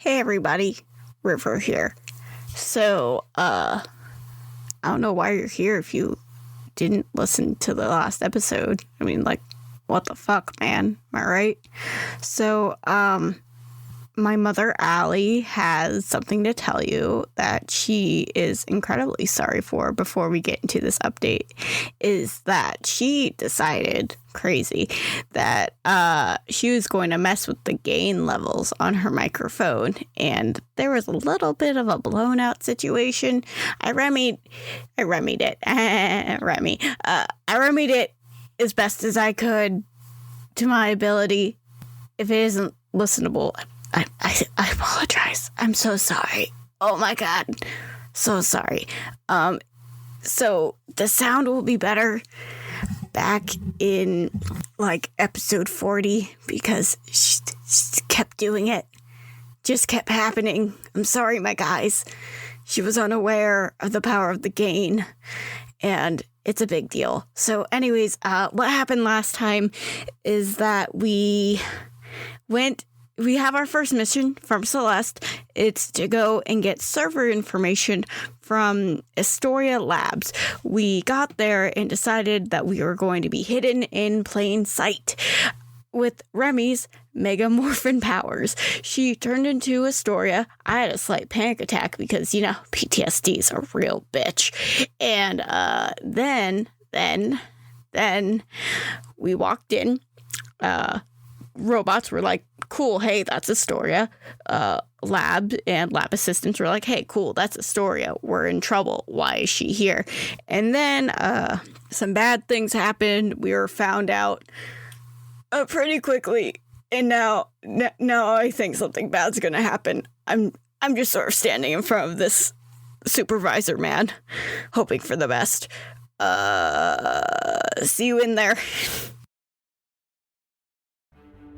Hey everybody, River here. So, I don't know why you're here if you didn't listen to the last episode. I mean, like, what the fuck, man? Am I right? So, my mother, Allie, has something to tell you that she is incredibly sorry for before we get into this update. Is that she decided, crazy, that she was going to mess with the gain levels on her microphone, and there was a little bit of a blown out situation. I remedied it as best as I could to my ability. If it isn't listenable, I apologize. I'm so sorry. Oh my god. So sorry. So the sound will be better back in like episode 40 because she kept doing it. Just kept happening. I'm sorry, my guys. She was unaware of the power of the gain, and it's a big deal. So anyways, what happened last time is that we have our first mission from Celeste. It's to go and get server information from Astoria Labs. We got there and decided that we were going to be hidden in plain sight with Remy's megamorphin powers. She turned into Astoria. I had a slight panic attack because, you know, PTSD is a real bitch. And then we walked in. Robots were like, cool, hey, that's Astoria. Lab and lab assistants were like, hey, cool, that's Astoria. We're in trouble. Why is she here? And then some bad things happened. We were found out pretty quickly. And now I think something bad's gonna happen. I'm just sort of standing in front of this supervisor man, hoping for the best. See you in there.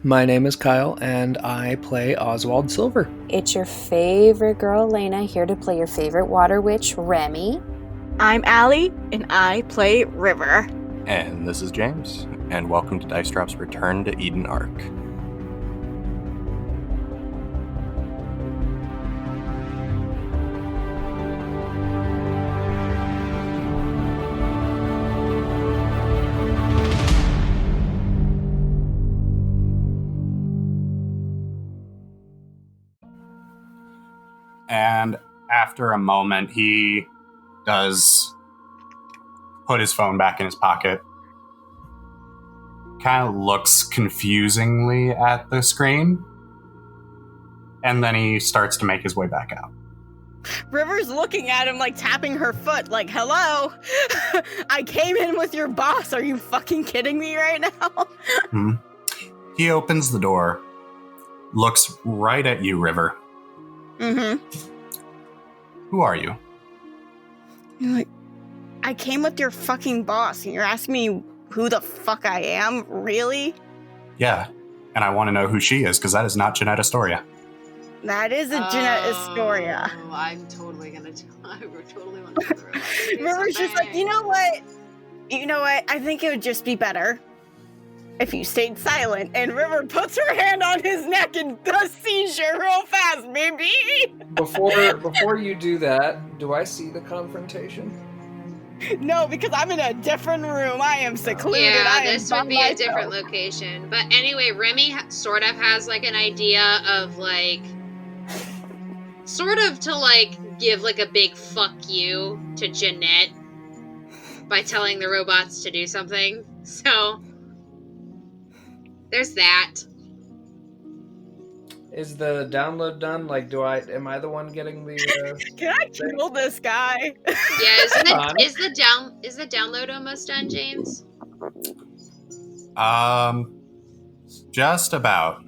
My name is Kyle, and I play Oswald Silver. It's your favorite girl, Elena, here to play your favorite water witch, Remy. I'm Allie, and I play River. And this is James, and welcome to Dice Drop's Return to Eden Arc. And after a moment, he does put his phone back in his pocket. Kind of looks confusingly at the screen. And then he starts to make his way back out. River's looking at him like tapping her foot like, hello? I came in with your boss. Are you fucking kidding me right now? He opens the door, looks right at you, River. Mm-hmm. Who are you? You're like, I came with your fucking boss, and you're asking me who the fuck I am? Really? Yeah, and I want to know who she is, because that is not Jeanette Astoria. That is a Jeanette Astoria. I'm totally gonna tell. We're totally gonna tell the robot. River's just like, you know what? I think it would just be better if you stayed silent. And River puts her hand on his neck and does seizure real fast, baby. Before you do that, do I see the confrontation? No, because I'm in a different room. I am secluded. Yeah, this would be a different location. But anyway, Remy sort of has like an idea of like, sort of to like give like a big fuck you to Jeanette by telling the robots to do something. So there's that. Is the download done? Like, am I the one getting the? Can I kill this guy? Yeah, is the download almost done, James? Just about.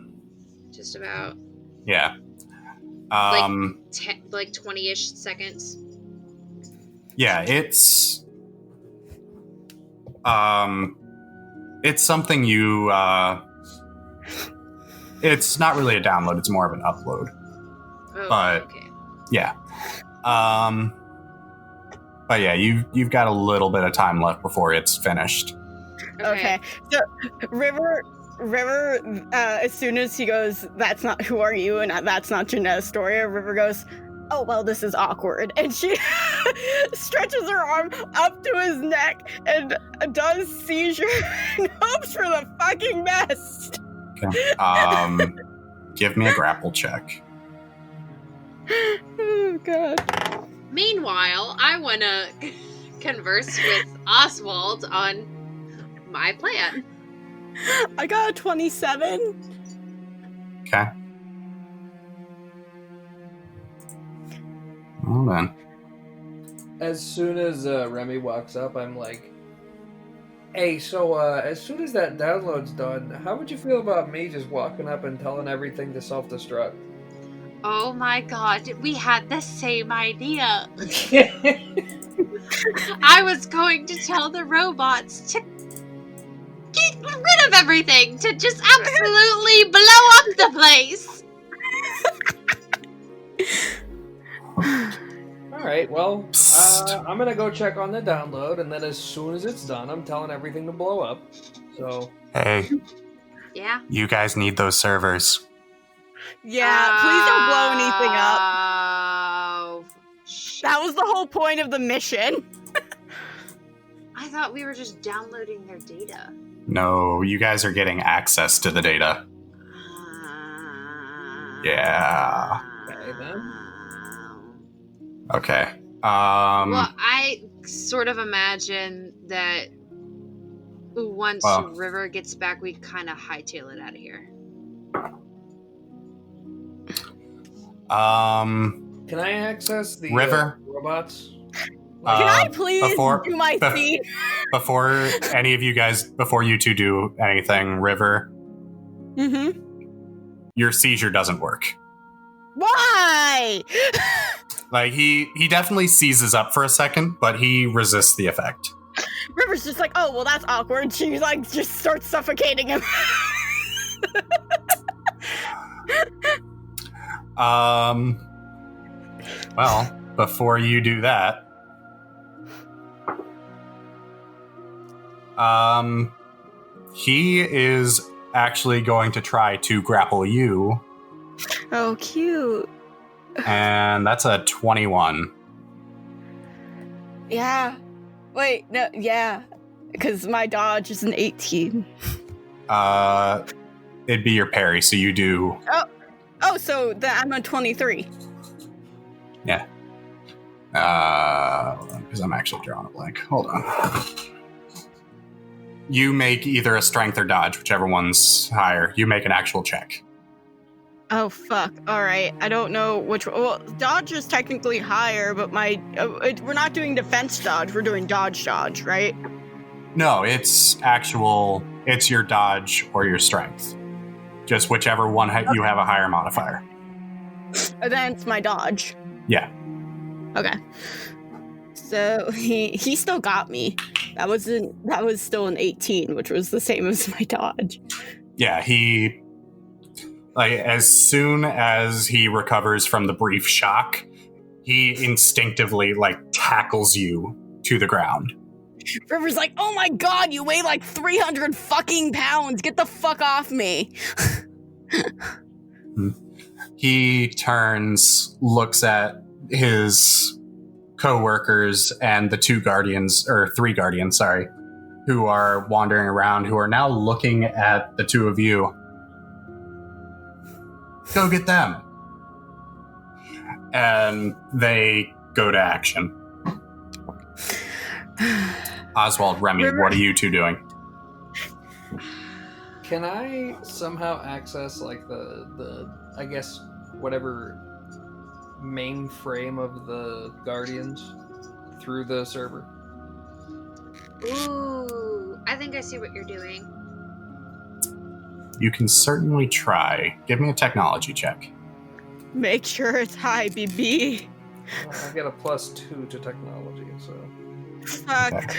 Just about. Yeah. Like 20-ish seconds. Yeah, it's something you it's not really a download, it's more of an upload. Oh, but okay. Yeah. But yeah, you've got a little bit of time left before it's finished. Okay. So River River, as soon as he goes, "That's not who are you," and "That's not Jeanette Astoria," River goes, "Oh well, this is awkward," and she stretches her arm up to his neck and does seizure and hopes for the fucking best. Okay. Give me a grapple check. Oh god. Meanwhile, I want to converse with Oswald on my plan. I got a 27. Okay. Well then. As soon as Remy walks up, I'm like, "Hey, so as soon as that download's done, how would you feel about me just walking up and telling everything to self-destruct?" Oh my god, we had the same idea. I was going to tell the robots to get rid of everything, to just absolutely blow up the place. Alright, well, I'm gonna go check on the download, and then as soon as it's done, I'm telling everything to blow up. So, Hey, Yeah. you guys need those servers. Yeah, please don't blow anything up. Oh, shit. That was the whole point of the mission. I thought we were just downloading their data. No, you guys are getting access to the data. Yeah. Okay, then. Okay. Well, I sort of imagine that once Well. River gets back, we kind of hightail it out of here. Can I access the River? robots? Can I please before- do my bef- scene? Before any of you guys, before you two do anything, River, Mm-hmm. your seizure doesn't work. Why? Like, he definitely seizes up for a second, but he resists the effect. River's just like, "Oh, well, that's awkward." She like just starts suffocating him. Well, before you do that, he is actually going to try to grapple you, Oh, cute. and that's a 21. Yeah. Wait, no, yeah. Because my dodge is an 18. It'd be your parry, so you do. Oh, so I'm on 23. Yeah. Because I'm actually drawing a blank. Hold on. You make either a strength or dodge, whichever one's higher. You make an actual check. Oh, fuck. All right. I don't know which one. Well, dodge is technically higher, but we're not doing defense dodge. We're doing dodge, right? No, it's your dodge or your strength. Just whichever one you have a higher modifier. And then it's my dodge. Yeah. Okay. So he still got me. That was still an 18, which was the same as my dodge. Yeah, he... Like, as soon as he recovers from the brief shock, he instinctively, tackles you to the ground. River's like, "Oh my god, you weigh like 300 fucking pounds. Get the fuck off me." He turns, looks at his co-workers and the three guardians, who are wandering around, who are now looking at the two of you. Go get them. And they go to action. Oswald, Remy, what are you two doing? Can I somehow access the I guess whatever mainframe of the Guardians through the server? Ooh, I think I see what you're doing. You can certainly try. Give me a technology check. Make sure it's high, BB. Well, I get a +2 to technology, so Fuck.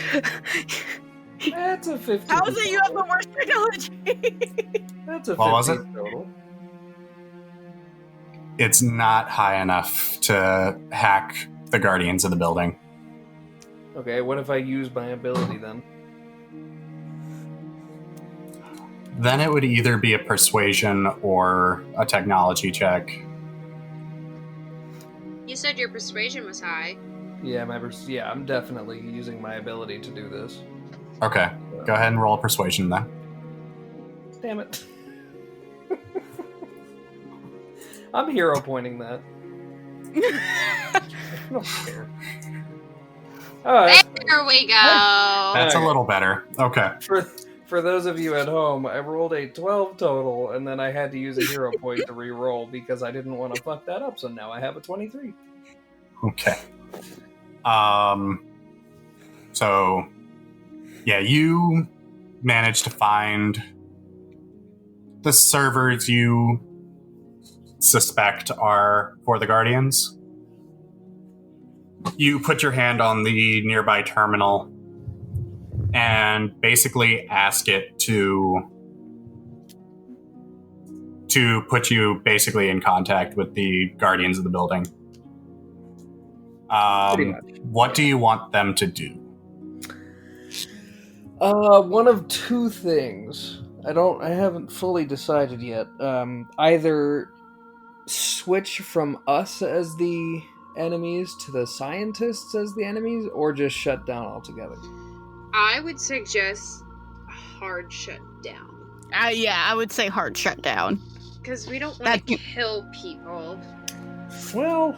that's a 15. How is it you have the worst technology? That's a 15 What was it? total. It's not high enough to hack the guardians of the building. Okay, what if I use my ability then? Then it would either be a persuasion or a technology check. You said your persuasion was high. Yeah, I'm definitely using my ability to do this. Okay, go ahead and roll a persuasion then. Damn it. I'm hero pointing that. I don't care. Alright. There we go. That's a little better. Okay. For those of you at home, I rolled a 12 total, and then I had to use a hero point to re-roll because I didn't want to fuck that up, so now I have a 23. Okay. So, yeah, you managed to find the servers you suspect are for the Guardians. You put your hand on the nearby terminal and basically ask it to put you basically in contact with the Guardians of the building. What do you want them to do? One of two things. I haven't fully decided yet. Either switch from us as the enemies to the scientists as the enemies, or just shut down altogether. I would suggest a hard shutdown. Yeah, I would say hard shutdown. Because we don't want to kill people. Well...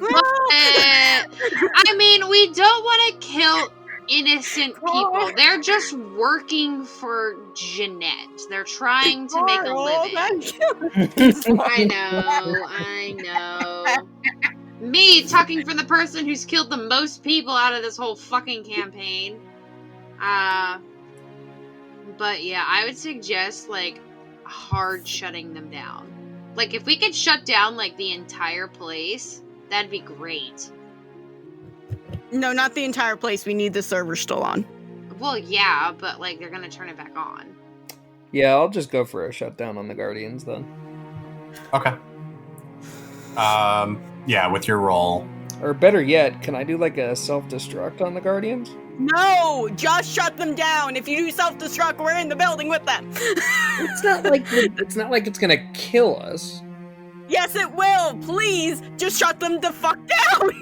I mean, we don't want to kill innocent people. They're just working for Jeanette. They're trying to make a living. I know. Me talking for the person who's killed the most people out of this whole fucking campaign. But yeah, I would suggest, like, hard shutting them down. Like, if we could shut down, like, the entire place, that'd be great. No, not the entire place. We need the server still on. Well, yeah, but, like, they're gonna turn it back on. Yeah, I'll just go for a shutdown on the Guardians, then. Okay. Yeah, with your roll. Or better yet, can I do, like, a self-destruct on the Guardians? No! Just shut them down! If you do self-destruct, we're in the building with them! It's not like it's gonna kill us. Yes, it will! Please! Just shut them the fuck down!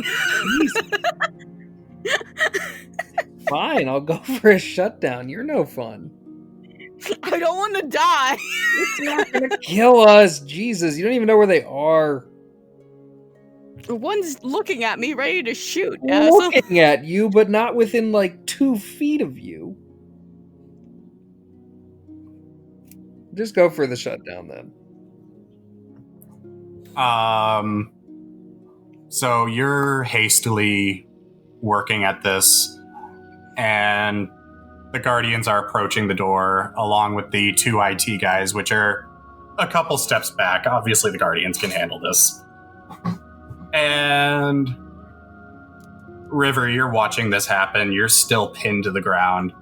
Fine, I'll go for a shutdown. You're no fun. I don't want to die! It's not gonna kill us! Jesus, you don't even know where they are. One's looking at me, ready to shoot. Looking at you, but not within, like, 2 feet of you. Just go for the shutdown, then. So you're hastily working at this, and the Guardians are approaching the door along with the 2 IT guys, which are a couple steps back. Obviously, the Guardians can handle this. And River, you're watching this happen. You're still pinned to the ground.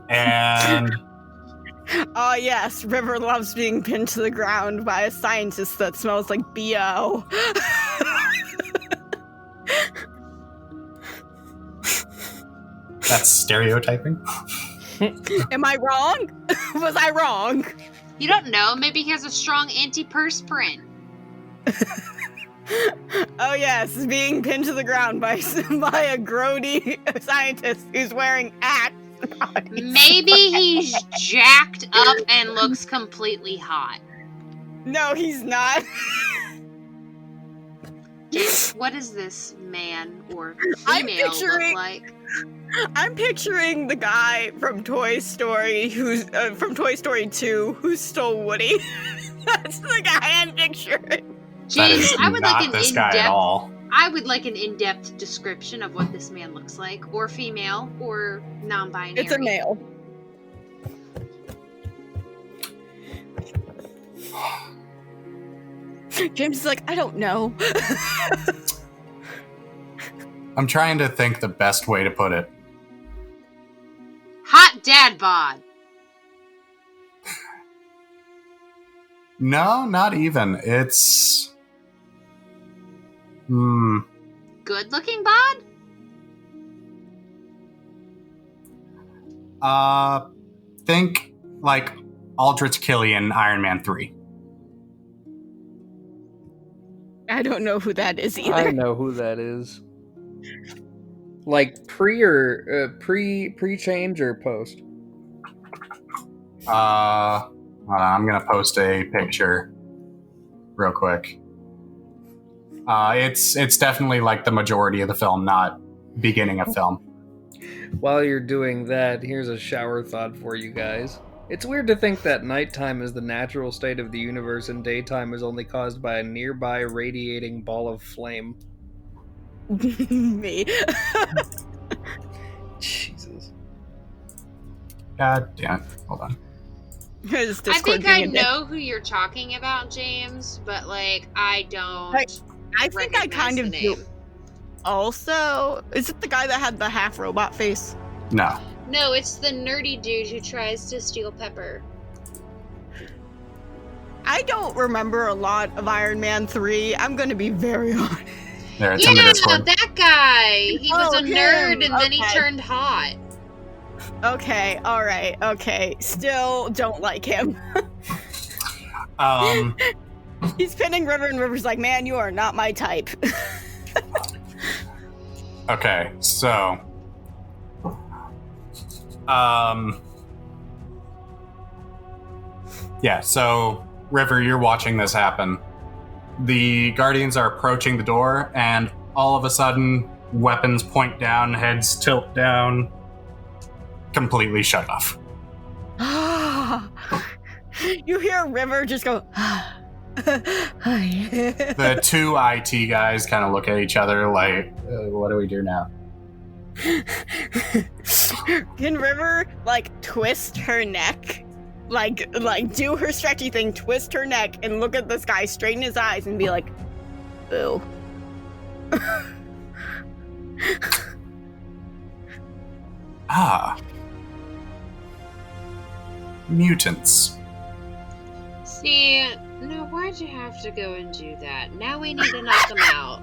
And oh yes, River loves being pinned to the ground by a scientist that smells like BO. that's stereotyping. Am I wrong? Was I wrong? You don't know. Maybe he has a strong antiperspirant. Oh yes, being pinned to the ground by a grody scientist who's wearing axe. Maybe he's jacked up and looks completely hot. No, he's not. James, what does this man or female look like? I'm picturing the guy from Toy Story who's from Toy Story 2 who stole Woody. That's the guy I'm picturing. James, I would like this guy at all. I would like an in-depth description of what this man looks like, or female, or non-binary. It's a male. James is like, I don't know. I'm trying to think the best way to put it. Hot dad bod. No, not even. It's... Good looking bod? Think like Aldrich Killian, Iron Man 3. I don't know who that is either. I know who that is. Like pre-change or post? Hold on, I'm gonna post a picture real quick. It's definitely like the majority of the film, not beginning of film. While you're doing that, here's a shower thought for you guys. It's weird to think that nighttime is the natural state of the universe and daytime is only caused by a nearby radiating ball of flame. Me. Jesus. God damn it. Hold on. Is I Discord think I being a dick? know who you're talking about, James, but like I don't. I think I kind of do. Also, is it the guy that had the half robot face? No. No, it's the nerdy dude who tries to steal Pepper. I don't remember a lot of Iron Man 3. I'm going to be very honest. There, it's in the Yeah, Discord. that guy. He was Oh, a nerd, him. and then he Okay. turned hot. Okay, alright, okay. Still don't like him. He's pinning River, and River's like, man, you are not my type. Okay, so yeah, so River, you're watching this happen. The Guardians are approaching the door, and all of a sudden, weapons point down, heads tilt down, completely shut off. You hear River just go, The two IT guys kind of look at each other like, what do we do now? Can River, like, twist her neck? Like, do her stretchy thing, twist her neck, and look at this guy straight in his eyes and be like, boo. Ah. Mutants. See, no, why'd you have to go and do that? Now we need to knock him out.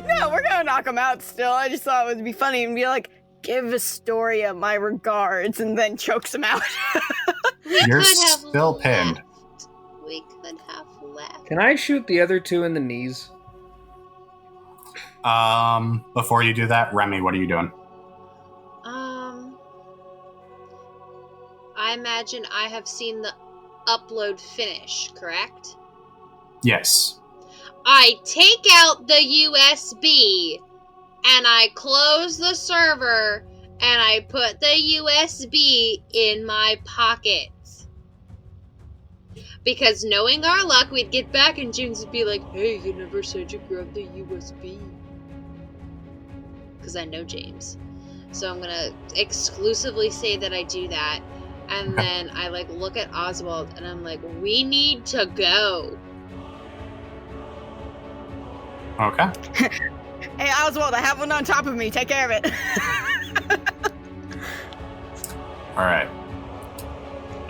No, we're gonna knock him out still. I just thought it would be funny and be like, give Astoria my regards, and then chokes him out. You're still pinned. We could have left. Can I shoot the other two in the knees? Before you do that, Remy, what are you doing? I imagine I have seen the upload finish, correct? Yes. I take out the USB and I close the server and I put the USB in my pocket. Because knowing our luck, we'd get back and James would be like, hey, you never said you grabbed the USB. Because I know James. So I'm going to exclusively say that I do that. And then I like look at Oswald and I'm like, we need to go. Okay. Hey, Oswald, I have one on top of me. Take care of it. All right.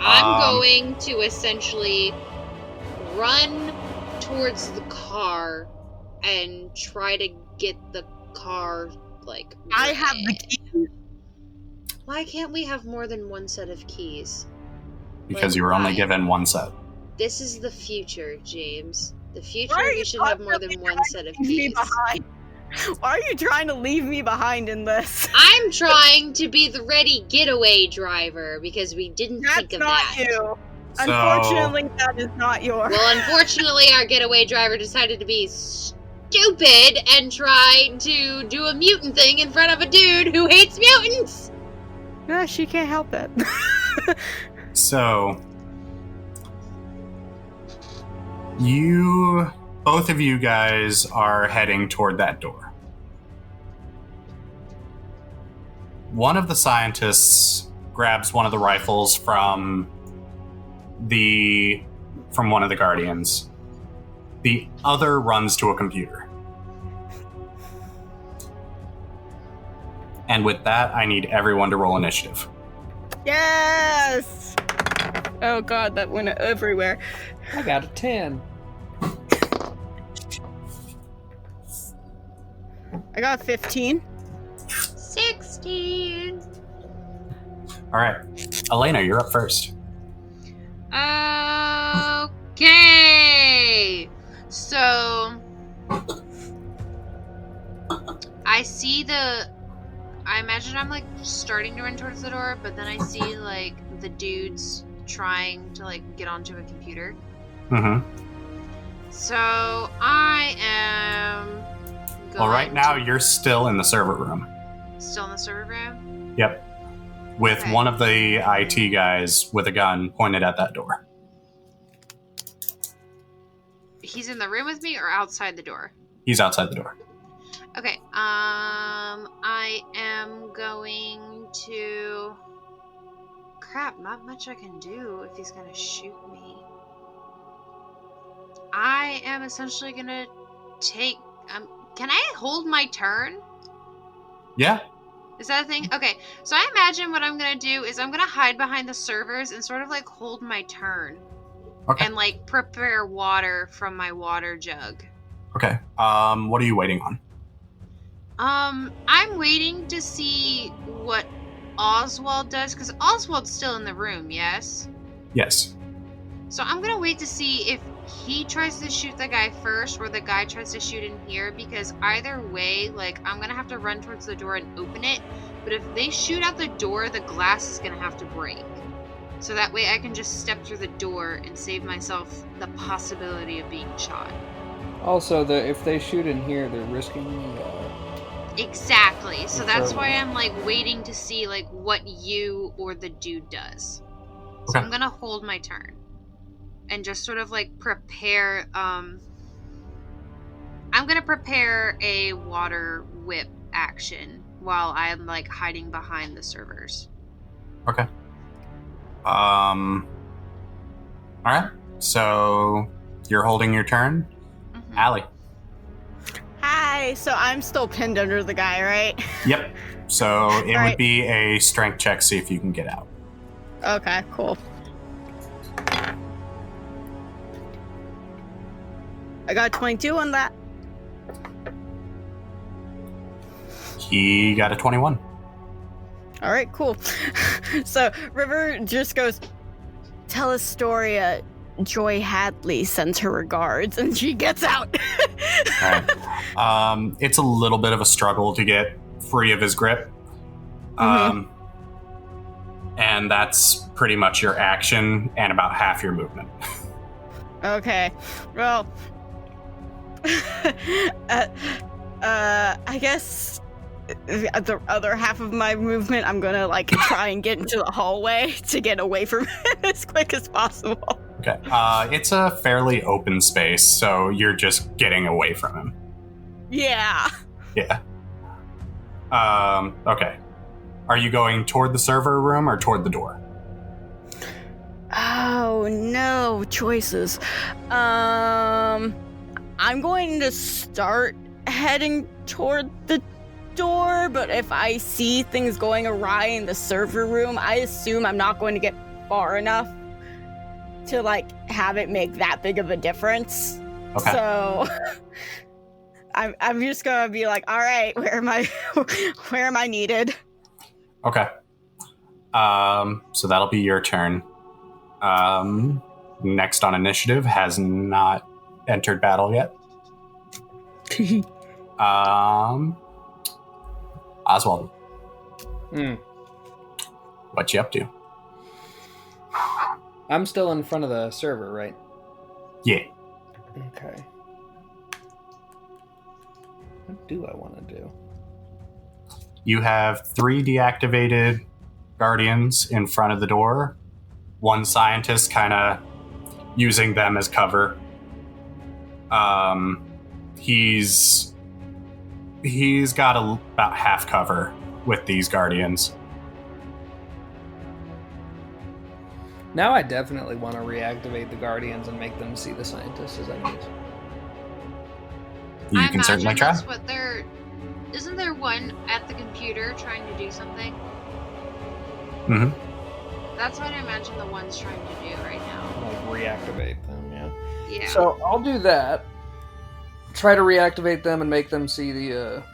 I'm going to essentially run towards the car and try to get the car, like, I have the red. key. Why can't we have more than one set of keys? Because Like, you were only why? given one set. This is the future, James. The future, Why are we you should have more than constantly one trying set of to leave me keys. behind? Why are you trying to leave me behind in this? I'm trying to be the ready getaway driver because we didn't That's think of not that. you. So, Unfortunately, that is not yours. Well, unfortunately, our getaway driver decided to be stupid and try to do a mutant thing in front of a dude who hates mutants. No, she can't help it. So, both of you guys are heading toward that door. One of the scientists grabs one of the rifles from one of the Guardians. The other runs to a computer. And with that, I need everyone to roll initiative. Yes! Oh god, that went everywhere. I got a 10. I got 15. 16. All right. Elena, you're up first. Okay. So I imagine I'm like starting to run towards the door, but then I see like the dudes trying to like get onto a computer. Mm-hmm. So I am going Well, right now you're still in the server room. still in the server room. Yep. With Okay. one of the IT guys with a gun pointed at that door. He's in the room with me or outside the door? He's outside the door. Okay. I am going to. Crap! Not much I can do if he's gonna shoot me. I am essentially gonna take. Can I hold my turn? Yeah. Is that a thing? Okay, so I imagine what I'm gonna do is I'm gonna hide behind the servers and sort of like hold my turn. Okay. And like prepare water from my water jug. Okay. What are you waiting on? I'm waiting to see what Oswald does, because Oswald's still in the room, yes? Yes. So I'm gonna wait to see if he tries to shoot the guy first or the guy tries to shoot in here, because either way, like, I'm gonna have to run towards the door and open it, but if they shoot out the door, the glass is gonna have to break. So that way I can just step through the door and save myself the possibility of being shot. Also, if they shoot in here, they're risking. Exactly. So that's why Incredible. I'm like waiting to see like what you or the dude does. So Okay. I'm gonna hold my turn and just sort of like prepare. I'm gonna prepare a water whip action while I'm like hiding behind the servers. Okay. All right. So you're holding your turn. Mhm. Allie. Hi. So I'm still pinned under the guy, right? Yep. So it would Alright. be a strength check, see if you can get out. Okay, cool. I got 22 on that. He got a 21. All right, cool. So River just goes, tell Astoria Joy Hadley sends her regards, and she gets out. All right. It's a little bit of a struggle to get free of his grip. And that's pretty much your action and about half your movement. Okay, well, I guess the other half of my movement, I'm gonna like try and get into the hallway to get away from him as quick as possible. Okay. It's a fairly open space, so you're just getting away from him. Yeah. Yeah. Okay. Are you going toward the server room or toward the door? Oh no, choices. I'm going to start heading toward the door, but if I see things going awry in the server room, I assume I'm not going to get far enough to like have it make that big of a difference. Okay. So I'm just gonna be like, all right, where am I needed? Okay. So that'll be your turn. Next on initiative has not entered battle yet. Oswald, what you up to? I'm still in front of the server, right? Yeah. Okay. What do I want to do? You have 3 deactivated guardians in front of the door. One scientist kind of using them as cover. He's got about half cover with these guardians. Now I definitely want to reactivate the Guardians and make them see the scientists as enemies. You I can certainly imagine try. that's what they're. Isn't there one at the computer trying to do something? Mm-hmm. That's what I imagine the one's trying to do right now. Like reactivate them, yeah. Yeah. So I'll do that. Try to reactivate them and make them see the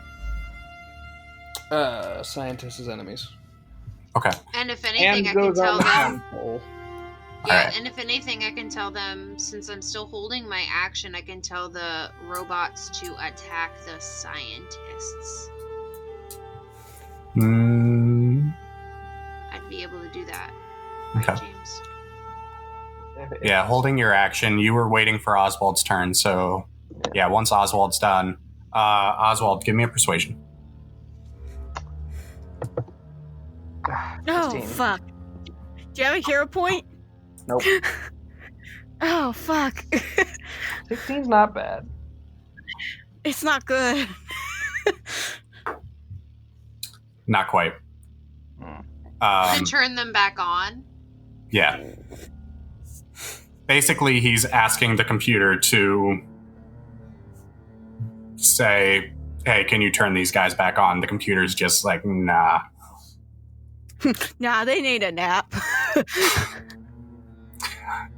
scientists as enemies. Okay. And if anything, And I can goes tell on the them. console. Yeah, Alright. and if anything, I can tell them, since I'm still holding my action, I can tell the robots to attack the scientists. I'd be able to do that. Right, Okay. James? Yeah, holding your action, you were waiting for Oswald's turn, so yeah, once Oswald's done, Oswald, give me a persuasion. Oh, 15. fuck. Do you have a hero point? Nope. Oh, fuck. 16's not bad. It's not good. Not quite. To turn them back on? Yeah. Basically, he's asking the computer to say, hey, can you turn these guys back on? The computer's just like, nah. Nah, they need a nap.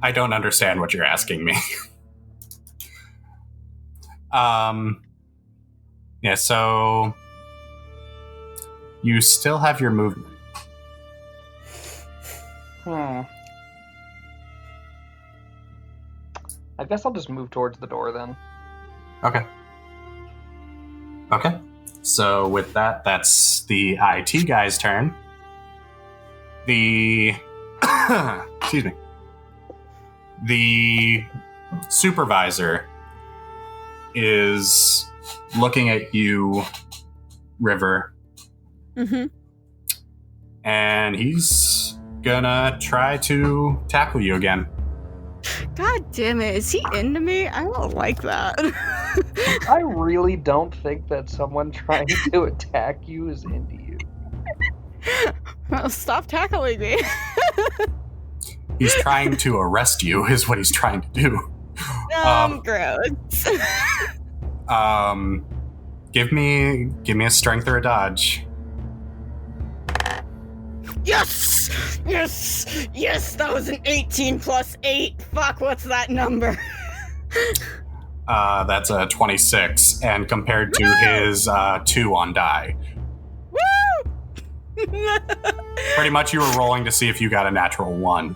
I don't understand what you're asking me. Yeah, so you still have your movement. I guess I'll just move towards the door then. Okay. Okay. So with that, that's the IT guy's turn. The excuse me. The supervisor is looking at you, River, Mm-hmm. and he's gonna try to tackle you again. God damn it. Is he into me? I don't like that. I really don't think that someone trying to attack you is into you. Well, stop tackling me. He's trying to arrest you, is what he's trying to do. Gross. Give me a strength or a dodge. Yes! Yes! Yes! That was an 18 plus 8. Fuck, what's that number? That's a 26, and compared to his 2 on die. Woo! Pretty much you were rolling to see if you got a natural 1.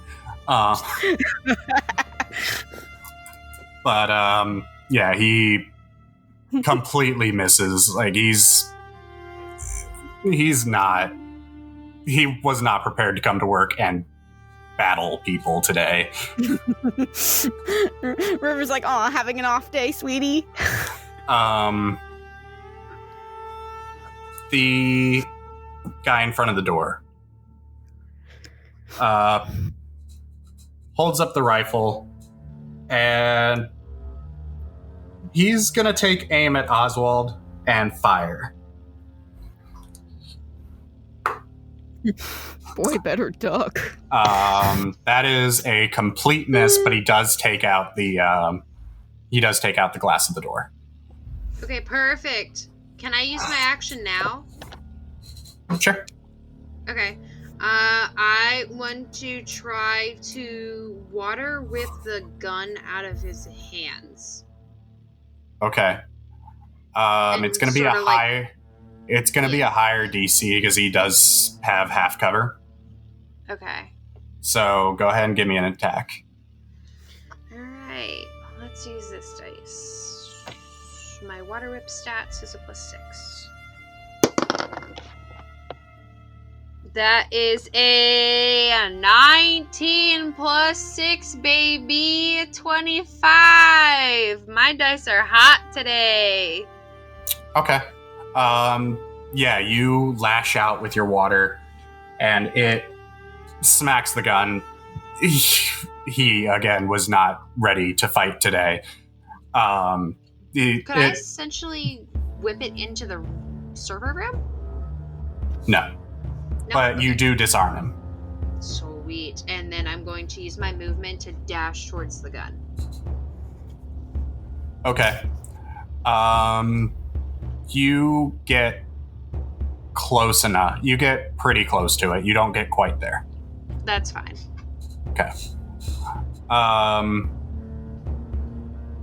But yeah, he completely misses. Like, he was not prepared to come to work and battle people today. River's like, aw, having an off day, sweetie. The guy in front of the door holds up the rifle, and he's gonna take aim at Oswald and fire. Boy, better duck. That is a complete miss, but he does take out the glass of the door. Okay, perfect. Can I use my action now? Sure. Okay. I want to try to water whip the gun out of his hands. Okay. It's gonna be a sorta like- high. It's gonna be a higher DC because he does have half cover. Okay. So go ahead and give me an attack. Alright. Let's use this dice. My water whip stats is a +6. That is a 19 plus 6, baby. 25. My dice are hot today. Okay. Yeah, you lash out with your water, and it smacks the gun. He again was not ready to fight today. Could I essentially whip it into the server room? No, but you do disarm him. Sweet. And then I'm going to use my movement to dash towards the gun. Okay. You get close enough. You get pretty close to it. You don't get quite there. That's fine. Okay.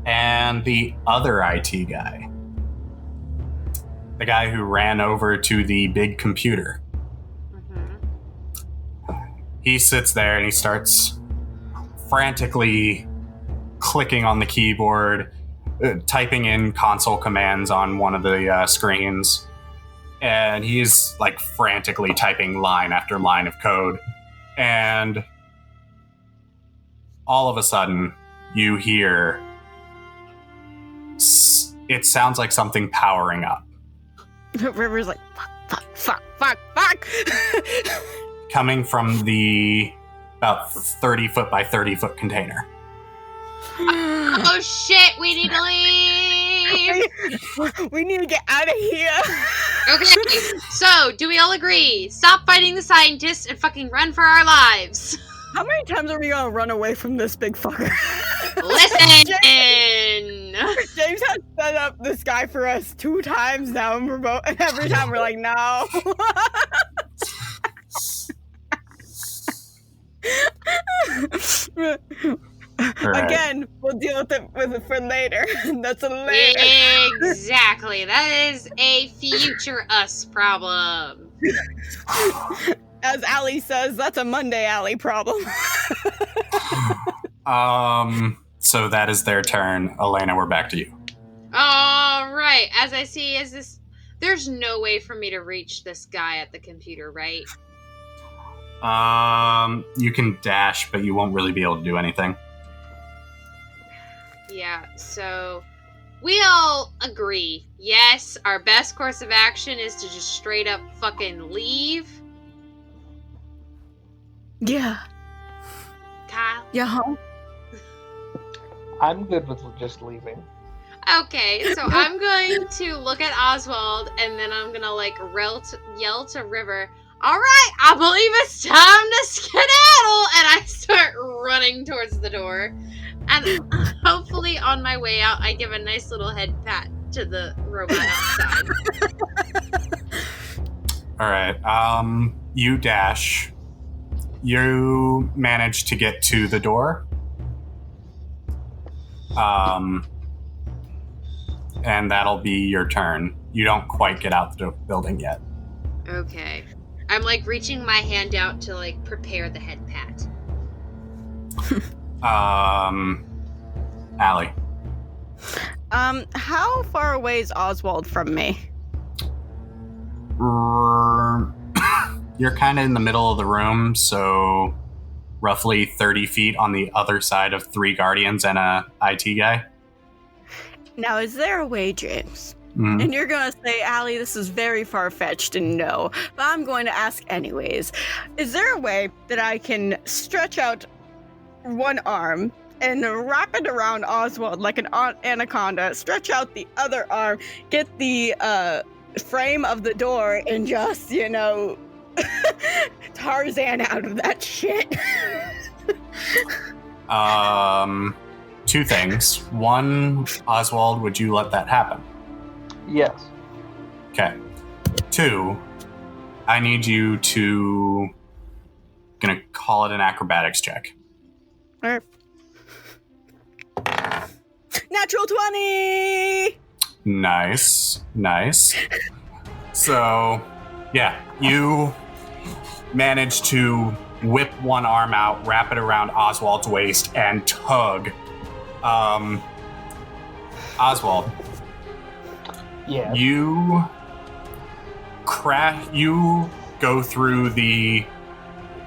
And the other IT guy. The guy who ran over to the big computer. Mm-hmm. he sits there and he starts frantically clicking on the keyboard, typing in console commands on one of the screens. And he's like frantically typing line after line of code. And all of a sudden, you hear... It sounds like something powering up. River's like, fuck. Coming from the about 30 foot by 30 foot container. Oh shit, we need to leave! We need to get out of here. Okay, so, do we all agree? Stop fighting the scientists and fucking run for our lives. How many times are we gonna run away from this big fucker? Listen! James has set up this guy for us 2 times now, and and every time we're like, no. Right. Again, we'll deal with it for later. That's a later. Exactly. That is a future us problem. As Allie says, that's a Monday Allie problem. So that is their turn. Elena, we're back to you. All right. As I see, there's no way for me to reach this guy at the computer, right? You can dash, but you won't really be able to do anything. Yeah, so we all agree. Yes, our best course of action is to just straight up fucking leave. Yeah. Kyle? Yeah. I'm good with just leaving. Okay, so I'm going to look at Oswald, and then I'm gonna yell to River, alright, I believe it's time to skedaddle! And I start running towards the door. And hopefully on my way out, I give a nice little head pat to the robot outside. Alright, you dash. You manage to get to the door. And that'll be your turn. You don't quite get out the building yet. Okay. I'm reaching my hand out to prepare the head pat. Allie. How far away is Oswald from me? You're kind of in the middle of the room, so roughly 30 feet on the other side of 3 guardians and a IT guy. Now, is there a way, James? Mm-hmm. And you're going to say, Allie, this is very far-fetched and no, but I'm going to ask anyways. Is there a way that I can stretch out one arm and wrap it around Oswald like an anaconda, stretch out the other arm, get the frame of the door, and just, Tarzan out of that shit? 2 things. 1, Oswald, would you let that happen? Yes. Okay. 2, I need you to... gonna call it an acrobatics check. All right. Natural 20! Nice. So, yeah, you manage to whip one arm out, wrap it around Oswald's waist, and tug. Oswald. Yeah. You go through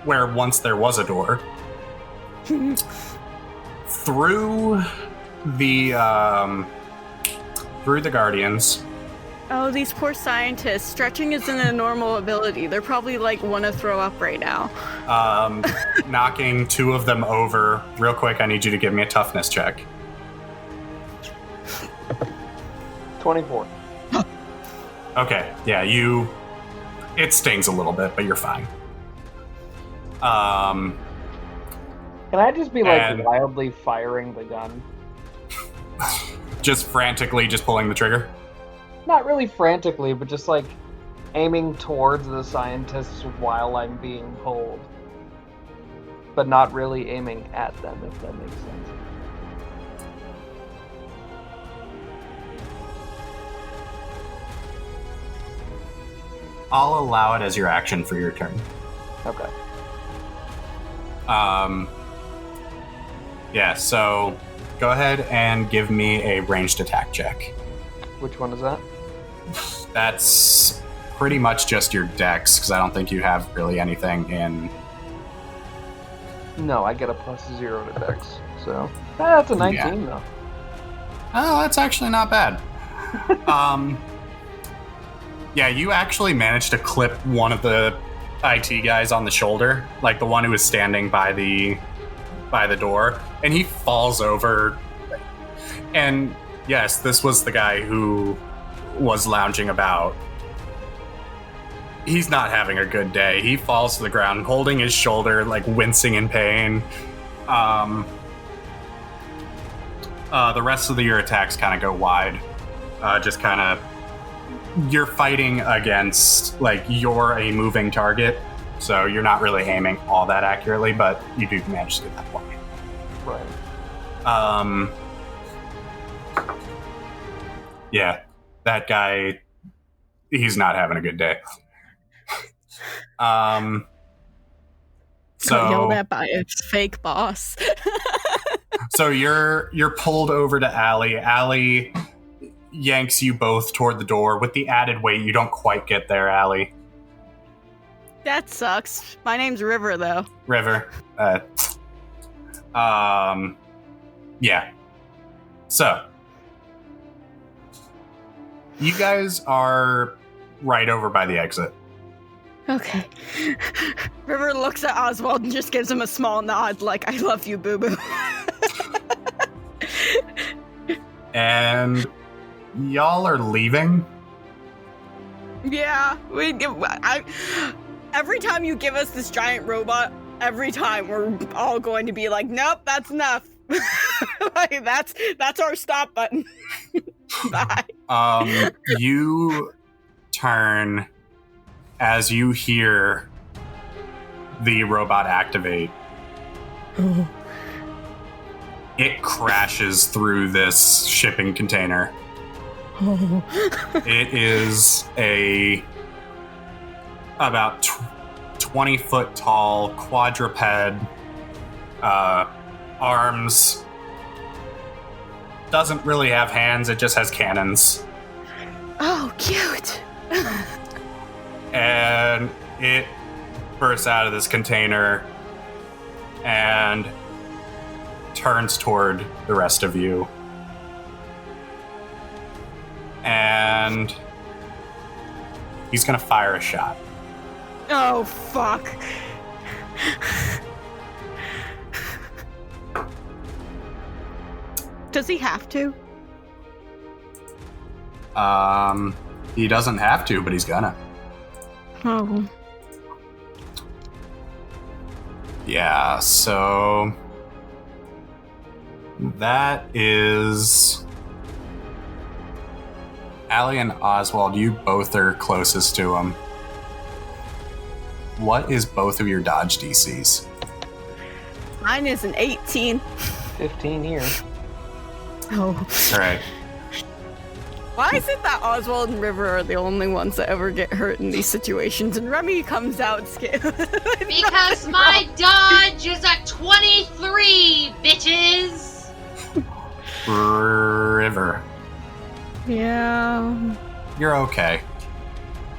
where once there was a door. through the guardians. Oh, these poor scientists. Stretching isn't a normal ability. They're probably want to throw up right now. Knocking 2 of them over. Real quick, I need you to give me a toughness check. 24. Okay, yeah, it stings a little bit, but you're fine. Can I just be wildly firing the gun? Just frantically just pulling the trigger? Not really frantically, but just aiming towards the scientists while I'm being pulled. But not really aiming at them, if that makes sense. I'll allow it as your action for your turn. Okay. Yeah, so go ahead and give me a ranged attack check. Which one is that? That's pretty much just your dex, because I don't think you have really anything in... No, I get a +0 to dex, so... That's a 19, though. Oh, that's actually not bad. Yeah, you actually managed to clip one of the IT guys on the shoulder, like the one who was standing by the door, and he falls over. And yes, this was the guy who was lounging about. He's not having a good day. He falls to the ground, holding his shoulder, like wincing in pain. The rest of your attacks kind of go wide. Just kind of, you're fighting against, like, you're a moving target, so you're not really aiming all that accurately, but you do manage to get that point. Right. Yeah, that guy, he's not having a good day. Got yelled at by a fake boss. So you're pulled over to Allie. Allie yanks you both toward the door. With the added weight, you don't quite get there, Allie. That sucks. My name's River, though. River. Yeah. So, you guys are right over by the exit. Okay. River looks at Oswald and just gives him a small nod, like, I love you, boo-boo. And y'all are leaving? Yeah, every time you give us this giant robot, every time we're all going to be like, nope, that's enough. Like, that's our stop button. Bye. You turn as you hear the robot activate. It crashes through this shipping container. It is a about 20 foot tall quadruped, arms, doesn't really have hands, it just has cannons. Oh, cute. And it bursts out of this container and turns toward the rest of you. And he's gonna fire a shot. Oh, fuck. Does he have to? He doesn't have to, but he's gonna. Oh. Yeah, so that is Allie and Oswald, you both are closest to him. What is both of your dodge DCs? Mine is an 18. 15 here. Oh. All right. Why is it that Oswald and River are the only ones that ever get hurt in these situations, and Remy comes out scared? Because my dodge is a 23, bitches! River. Yeah. You're okay.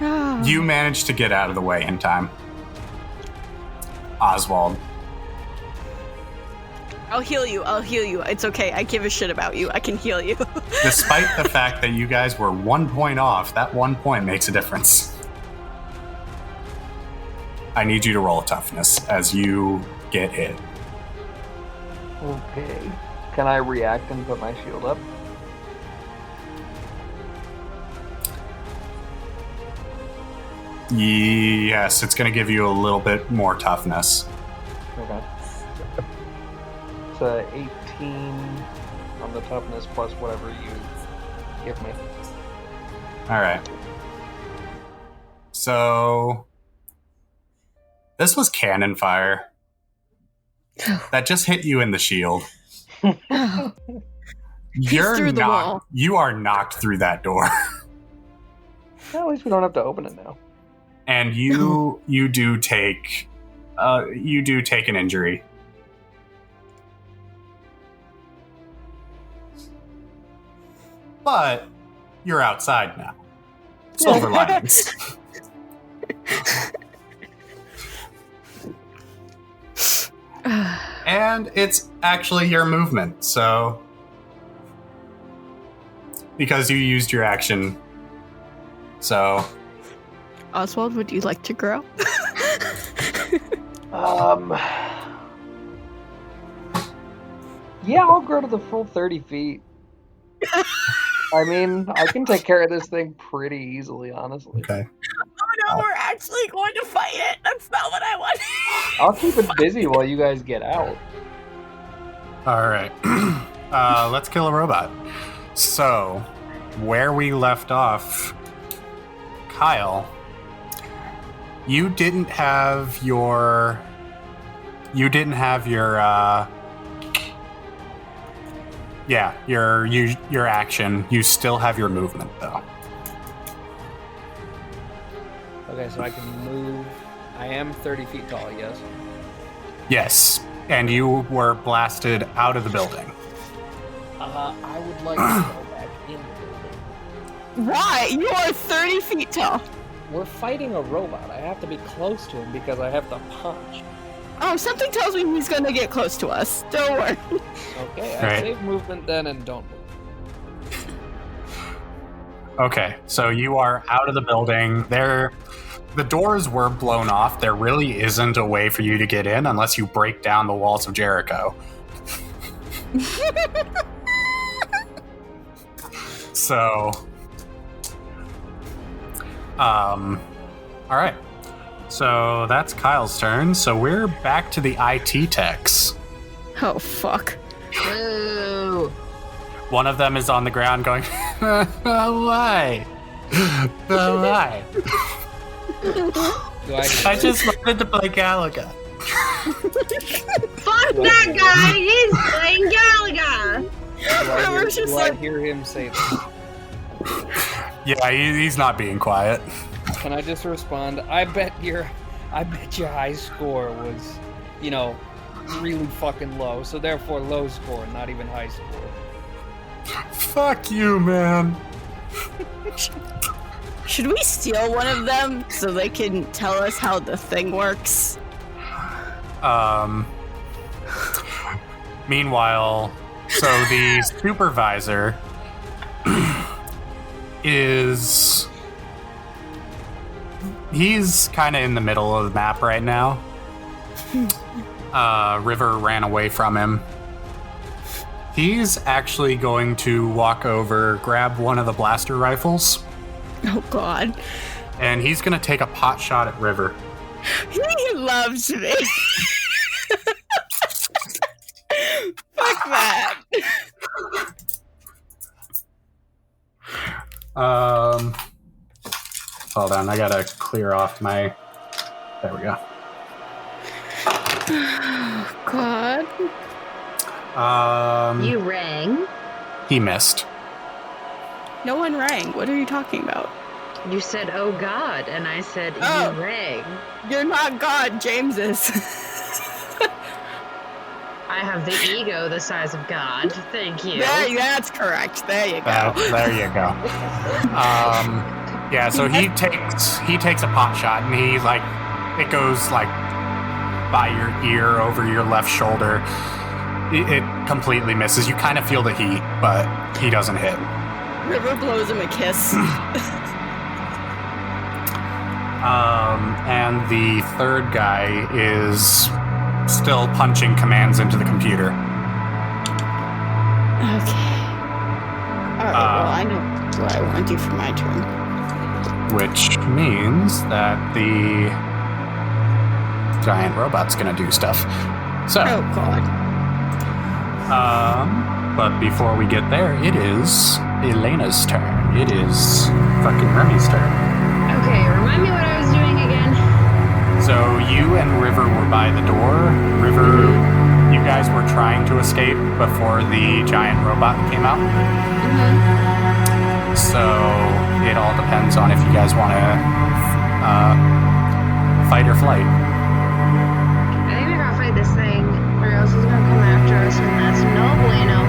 Oh. You managed to get out of the way in time. Oswald. I'll heal you. It's okay. I give a shit about you. I can heal you. Despite the fact that you guys were 1 point off, that 1 point makes a difference. I need you to roll a toughness as you get hit. Okay. Can I react and put my shield up? Yes, it's going to give you a little bit more toughness. Okay. It's a 18 on the toughness plus whatever you give me. All right. So this was cannon fire. That just hit you in the shield. Oh. Through the wall. You are knocked through that door. Well, at least we don't have to open it now. And you do take You do take an injury. But you're outside now. Silver linings. And it's actually your movement, so... Because you used your action. So... Oswald, would you like to grow? Yeah, I'll grow to the full 30 feet. I mean, I can take care of this thing pretty easily, honestly. Okay. Oh no, we're actually going to fight it. That's not what I want. I'll keep it busy while you guys get out. Alright. Let's kill a robot. So, where we left off, Kyle, you didn't have your your action. You still have your movement though. Okay, so I can move. I am 30 feet tall, yes? Yes, and you were blasted out of the building. I would like to go back in the building. Why? You are 30 feet tall. We're fighting a robot. I have to be close to him because I have to punch. Oh, something tells me he's gonna get close to us. Don't worry. Okay, I Right. save movement then and don't move. Okay, so you are out of the building. The doors were blown off. There really isn't a way for you to get in unless you break down the walls of Jericho. So, all right. So that's Kyle's turn. So we're back to the IT techs. Oh, fuck. Boo. One of them is on the ground going, why? Why? I just wanted to play Galaga. Fuck that guy! He's playing Galaga! Do I hear him say that? Yeah, he's not being quiet. Can I just respond? I bet your high score was, really fucking low. So therefore low score, not even high score. Fuck you, man. Should we steal one of them so they can tell us how the thing works? Meanwhile, so the supervisor he's kind of in the middle of the map right now. River ran away from him. He's actually going to walk over, grab one of the blaster rifles, Oh, God. and he's going to take a pot shot at River. He loves me. Fuck that. Hold on, I gotta clear off my... There we go. God. You rang. He missed. No one rang. What are you talking about? You said, oh God, and I said, Oh. you rang. You're not God, James is. I have the ego the size of God. Thank you. That's correct. There you go. There you go. Yeah, so he takes a pot shot, and he it goes by your ear, over your left shoulder. It completely misses. You kind of feel the heat, but he doesn't hit. River blows him a kiss. And the third guy is still punching commands into the computer. Okay. Alright, well, I know what I want to do for my turn. Which means that the giant robot's gonna do stuff. So, Oh, God. but before we get there, it is Elena's turn. It is fucking Remy's turn. Okay, remind me what I was doing again. So you and River were by the door. River, you guys were trying to escape before the giant robot came out. So it all depends on if you guys want to fight or flight. dangerous, and that's no bueno.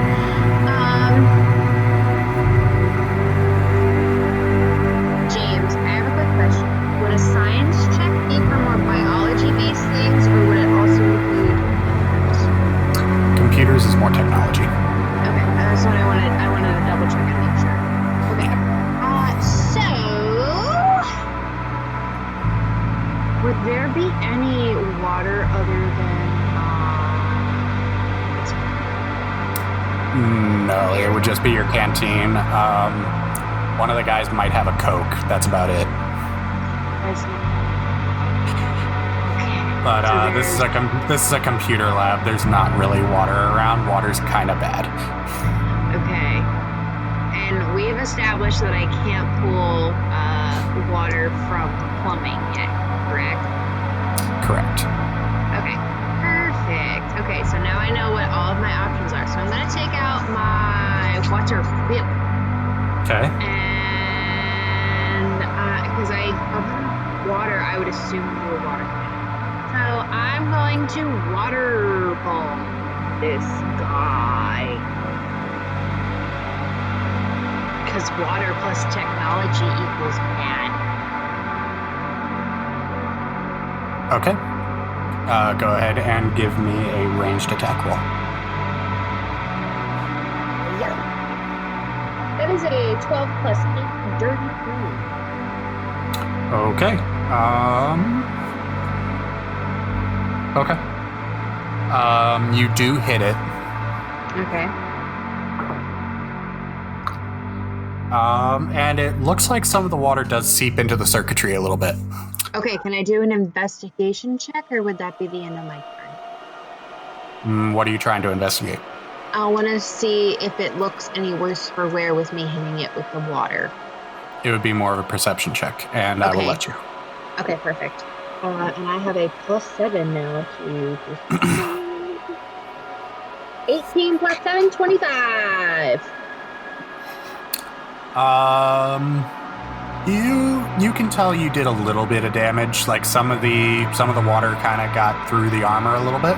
James, I have a quick question. Would a science check be for more biology-based things, or would it also include computers? Computers is more technology. Okay, that's what I wanted. I wanted to double check and make sure. Okay. So, would there be any water other than No, it would just be your canteen. One of the guys might have a Coke. That's about it. But So this is a computer lab. There's not really water around. Water's kind of bad. Okay. And we've established that I can't pull water from plumbing yet, correct? Correct. Okay. Perfect. Okay, so now I know what all of my options are. So I'm going to take out my water whip. Okay. And because water, I would assume you were water. So I'm going to water bomb this guy. Because water plus technology equals bad. Okay. Go ahead and give me a ranged attack roll. Yeah. That is a 12 plus 8 dirty 3. Okay. Okay. You do hit it. Okay. And it looks like some of the water does seep into the circuitry a little bit. Okay, can I do an investigation check, or would that be the end of my turn? What are you trying to investigate? I want to see if it looks any worse for wear with me hitting it with the water. It would be more of a perception check, and I will Okay. let you. Okay, perfect. And I have a +7 now to 18 plus 7, 25. You can tell you did a little bit of damage. Like some of the water kind of got through the armor a little bit.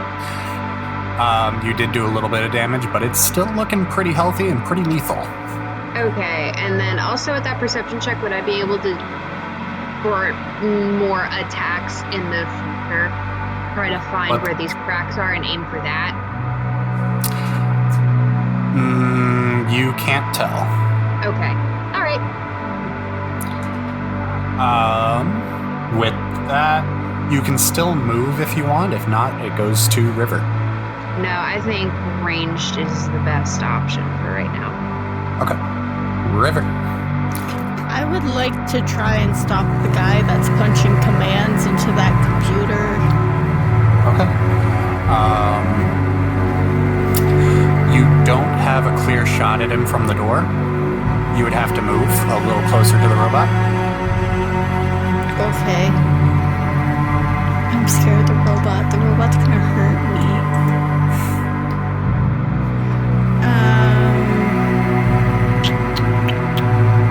You did do a little bit of damage, but it's still looking pretty healthy and pretty lethal. Okay, and then also with that perception check, would I be able to, for more attacks in the future, try to find What? where these cracks are and aim for that? You can't tell. Okay, all right. With that, you can still move if you want. If not, it goes to River. No, I think ranged is the best option for right now. Okay. River. I would like to try and stop the guy that's punching commands into that computer. Okay. You don't have a clear shot at him from the door. You would have to move a little closer to the robot. Okay. I'm scared of the robot. The robot's gonna hurt me.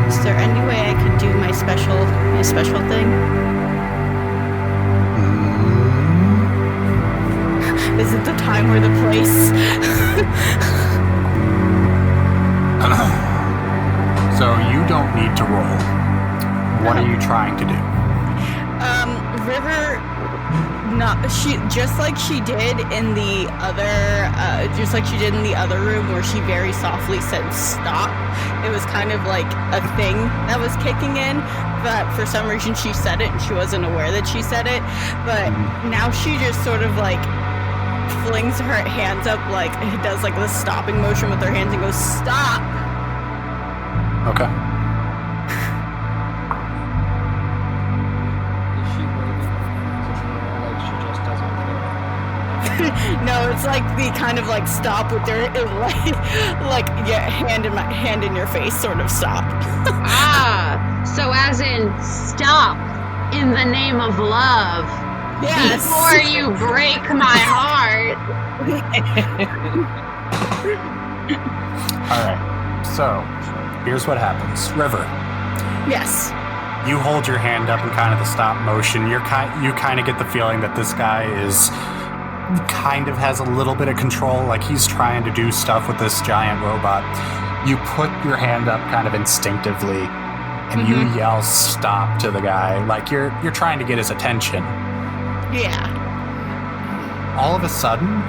Is there any way I could do my special thing? Is it the time or the place? So you don't need to roll. What are you trying to do? River, just like she did in the other room where she very softly said stop. It was kind of like a thing that was kicking in, but for some reason she said it and she wasn't aware that she said it. But now she just sort of like flings her hands up, like it does like the stopping motion with her hands and goes stop. Okay. Is she waving like she just doesn't care? No, it's like the kind of like stop with their like yeah, hand in your face sort of stop. So as in stop in the name of love. Yes. Before you break my heart. All right. So, here's what happens. River, Yes. you hold your hand up in kind of the stop motion. You kind of get the feeling that this guy is kind of has a little bit of control, like he's trying to do stuff with this giant robot. You put your hand up kind of instinctively, and you yell "stop" to the guy, like you're trying to get his attention. Yeah. All of a sudden,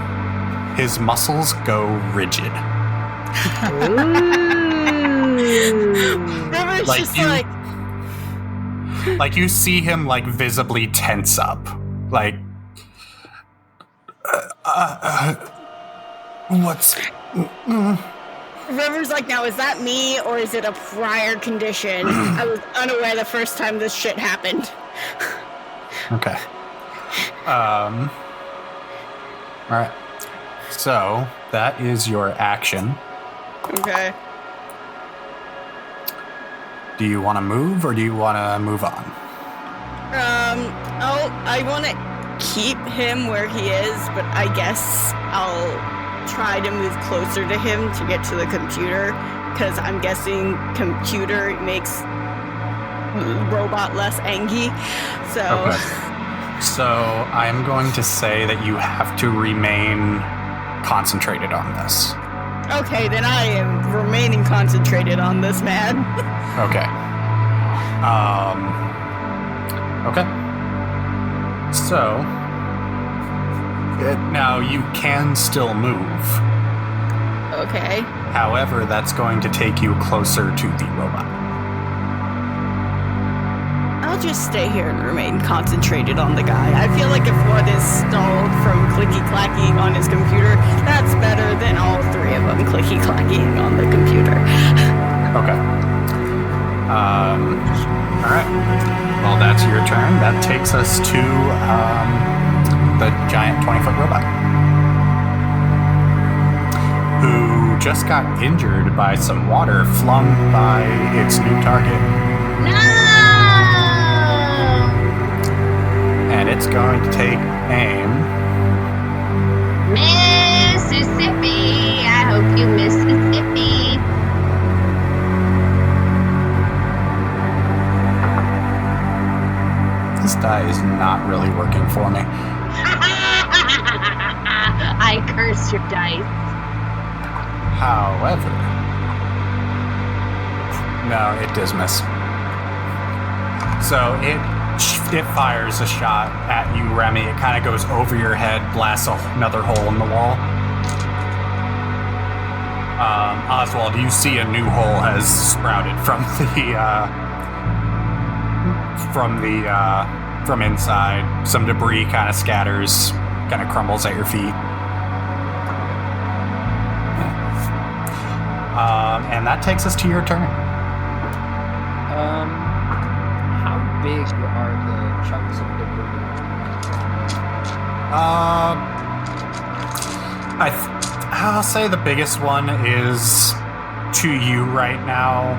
his muscles go rigid. River's Like just you- like, Like you see him like visibly tense up, like what's River's like, now is that me or is it a prior condition? I was unaware the first time this shit happened. okay. All right. So that is your action. Okay. Do you want to move or do you want to move on? I want to keep him where he is, but I guess I'll try to move closer to him to get to the computer, because I'm guessing computer makes robot less angry. So, Okay. So I'm going to say that you have to remain concentrated on this. okay, then I am remaining concentrated on this man. Okay. Okay. So now you can still move. Okay. However, that's going to take you closer to the robot. I'll just stay here and remain concentrated on the guy. I feel like if one is stalled from clicky-clacking on his computer, that's better than all three of them clicky-clacking on the computer. Okay. All right. Well, that's your turn. That takes us to the giant 20-foot robot, who just got injured by some water flung by its new target. No! And it's going to take aim. Mississippi, I hope you Mississippi. This die is not really working for me. I curse your dice. However, no, it does miss. So it fires a shot at you, Remy. It kind of goes over your head, blasts another hole in the wall. Oswald, you see a new hole has sprouted from inside. Some debris kind of scatters, kind of crumbles at your feet. And that takes us to your turn. How big are the chunks of debris? I'll say the biggest one is to you right now.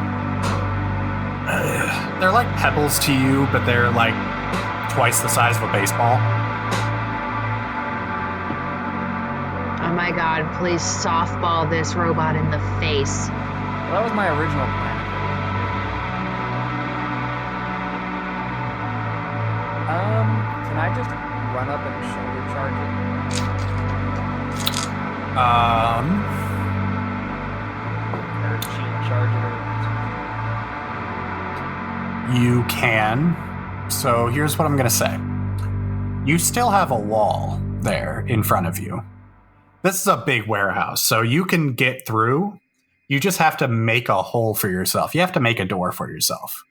They're like pebbles to you, but they're like twice the size of a baseball. Oh my god, please softball this robot in the face. Well, that was my original plan. Can I just run up and shoulder charge it? Or shield charge it? Or... You can. So here's what I'm going to say. You still have a wall there in front of you. This is a big warehouse, so you can get through. You just have to make a hole for yourself. You have to make a door for yourself.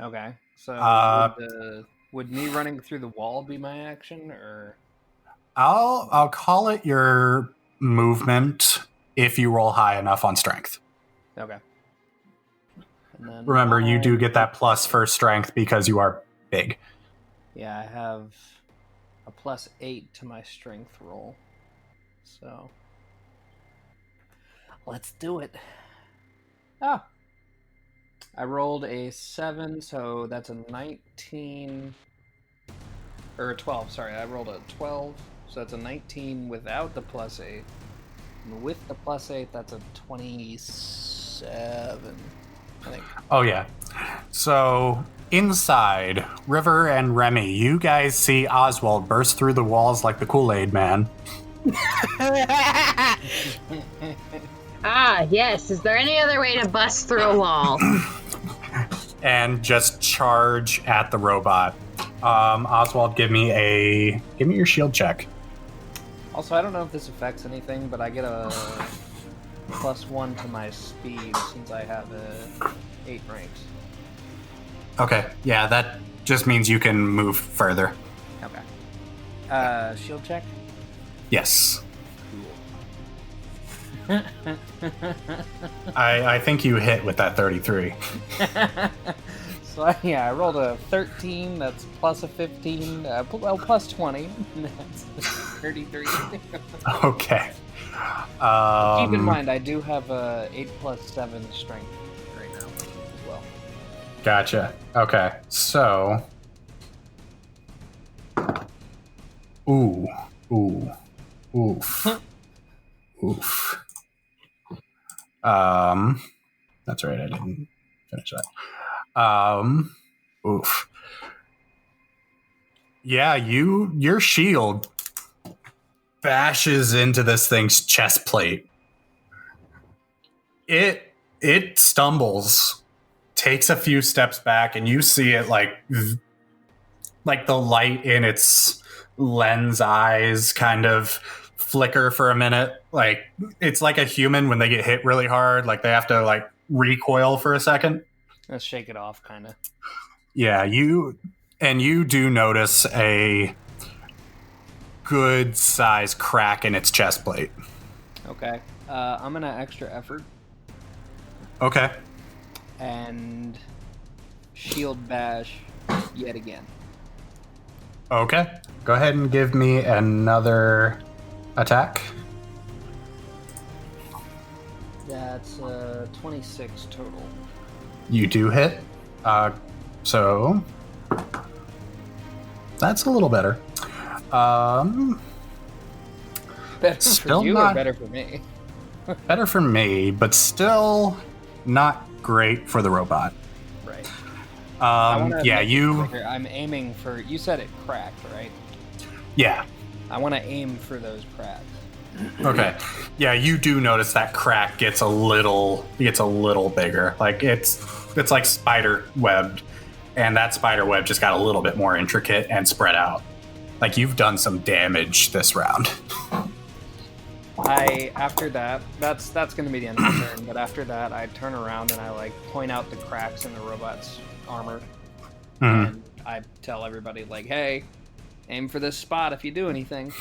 Okay. So would me running through the wall be my action, or? I'll call it your movement if you roll high enough on strength. Okay. And then Remember, you do get that plus for strength because you are big. Yeah, I have a +8 to my strength roll. So let's do it. Ah. I rolled a 7, so that's a 19 or a 12, sorry. I rolled a 12, so that's a 19 without the +8. And with the +8, that's a 27, I think. Oh, yeah. So Inside, River and Remy, you guys see Oswald burst through the walls like the Kool-Aid Man. Ah, yes. Is there any other way to bust through a wall? And just charge at the robot. Oswald, give me your shield check. Also, I don't know if this affects anything, but I get a +1 to my speed since I have 8 ranks. Okay, yeah, that just means you can move further. Okay. Shield check? Yes. I think you hit with that 33. So yeah, I rolled a 13. That's plus a 15. Plus 20. That's 33. Okay. Keep in mind, I do have a 8 plus 7 strength right now as well. Gotcha. Okay, so... Oof. Oof. That's right, I didn't finish that. Oof. Yeah, your shield bashes into this thing's chest plate. It stumbles, takes a few steps back, and you see it like the light in its lens eyes kind of flicker for a minute. Like it's like a human when they get hit really hard, like they have to like recoil for a second. Let's shake it off, kind of. Yeah, you do notice a good size crack in its chest plate. Okay. I'm gonna extra effort Okay. and shield bash yet again. Okay. Go ahead and give me another attack. That's 26 total. You do hit. So that's a little better. Better Still for you not- or better for me? Better for me, but still not great for the robot. Right. I wanna Yeah, make it you. quicker. I'm aiming for. You said it cracked, right? Yeah. I want to aim for those cracks. Okay. Yeah, you do notice that crack gets a little bigger. Like it's like spider webbed, and that spider web just got a little bit more intricate and spread out. Like you've done some damage this round. After that, that's going to be the end of my turn. But after that, I turn around and I like point out the cracks in the robot's armor, and I tell everybody like, "Hey, aim for this spot if you do anything."